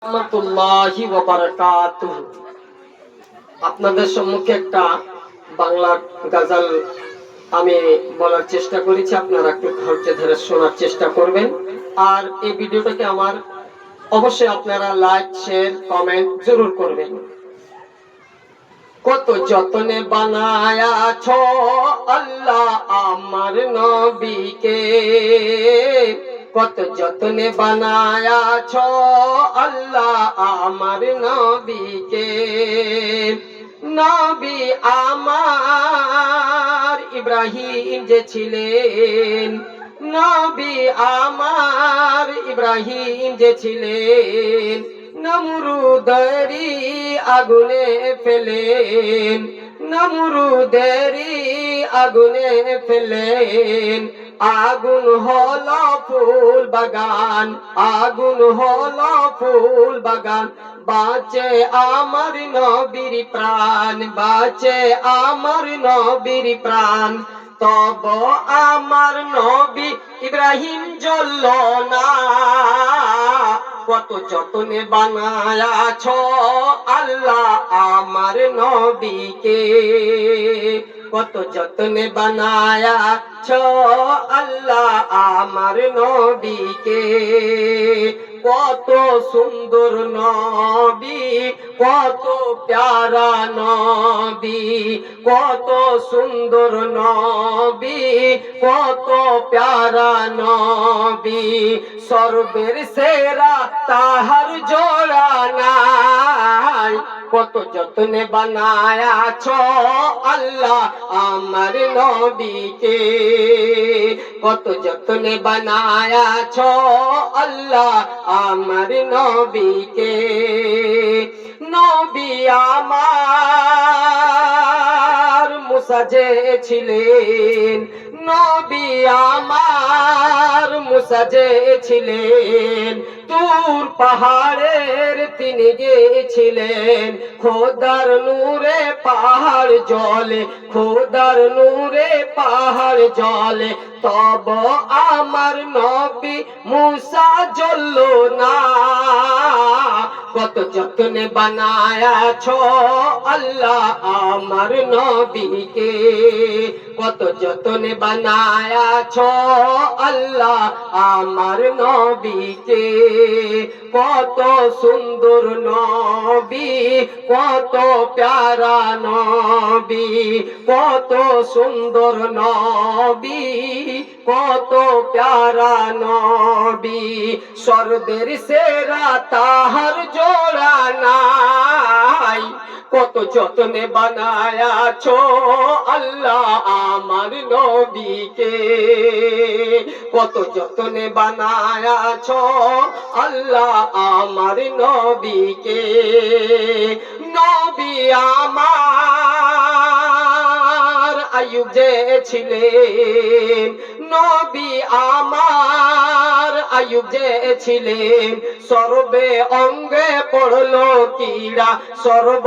রাহমাতুল্লাহি ওয়া বারাকাতুহু। আপনাদের সম্মুখে একটা বাংলা গজল আমি বলার চেষ্টা করেছি, আপনারা একটু ধৈর্য ধরে শোনার চেষ্টা করবেন। আর এই ভিডিওটাকে আমার অবশ্যই আপনারা লাইক, শেয়ার, কমেন্ট জরুর করবেন। কত যতনে বানায়াছো আল্লাহ আমার নবীকে, কত যতনে বানায়াছো আল্লাহ আমার নবীকে। নবী আমার ইব্রাহিম যে ছিলেন, নবী আমার ইব্রাহিম যে ছিলেন, নমরুদেরই আগুনে ফেলেন, নমরুদেরই আগুনে ফেলেন। আগুন হলো ফুল বাগান, আগুন হলো ফুল বাগান। বাঁচে আমার নবীর প্রাণ, বাঁচে আমার নবীর প্রাণ। তব আমার নবী ইব্রাহিম জ্বলল না, কত যতনে বানায়াছো আল্লাহ আমার নবীকে, কত যতনে বানায়াছো আল্লাহ আমার নবীকে। কত সুন্দর নবী, কত প্যারা নবী, কত সুন্দর নবী, কত প্যারা নবী। সর্বের সেরা তাহার জোড়া নাই, কত যতনে বানায়াছো আল্লাহ আমার নবীকে, কত যতনে বানায়াছো আল্লাহ আমার নবীকে। নবী আমার মুসা যে ছিলেন, নবী আমার মুসা যে ছিলেন, তুর পাহাড়ের তিনি গিয়েছিলেন। খোদার নূরে পাহাড় জলে, খোদার নূরে পাহাড় জলে। তব আমার নবী মুসা জ্বলল না, কত যতনে বানায়াছো আল্লাহ আমার নবীকে, কত যতনে বানায়াছো আল্লাহ আমার নবীকে। কত সুন্দর নবী, কত প্যারা নবী, কত সুন্দর নবী, কত প্যারা নবী। সর্বের সেরা তাহার জোড়া নাই, কত যতনে বানায়াছো আল্লাহ আমার নবীকে, কত যতনে বানায়াছো আল্লাহ আমার নবীকে। নবী আমার আইয়ুব যে ছিলেন, নবী আমার আইয়ুব যে ছিলেন। সর্বে অঙ্গে পড়লো কীড়া, সর্ব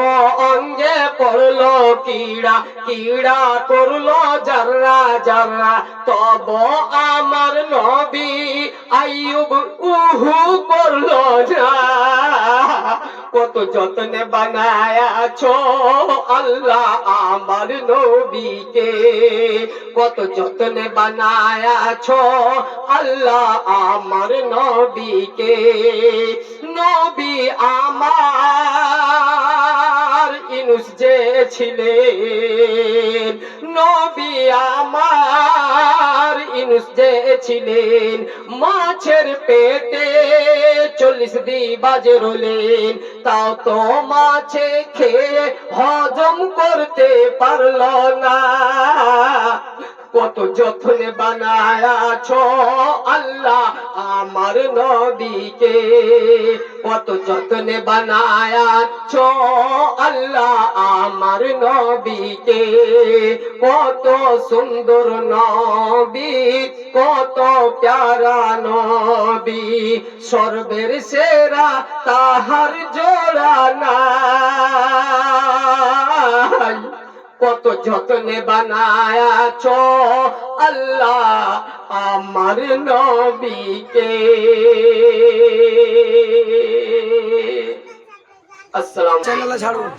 অঙ্গে পড়লো কীড়া, কীড়া করলো জাররা জাররা। তব আমার নবী আইয়ুব উহু করলো না, কত যতনে বানায়াছো আল্লাহ আমার নবীকে, কত যতনে বানায়াছো আল্লাহ আমার নবীকে। নবী আমার ইউনূস যে ছিলেন, নবী আমার ইউনূস যে ছিলেন। মাছের পেটে 40 দিবাজ রইলেন, তাও তো মাছে খেয়ে হজম করতে পারল না। কত যতনে বানায়াছো আল্লাহ আমার নবীকে, কত যতনে বানায়াছো আল্লাহ আমার নবীকে। কত সুন্দর নবী, কত প্যারা নবী। সর্বের সেরা তাহার জোড়া নাই, কত যতনে বানায়াছো আল্লাহ আমার নবীকে। আসসালাম। চ্যানেলে ছাড়ুন।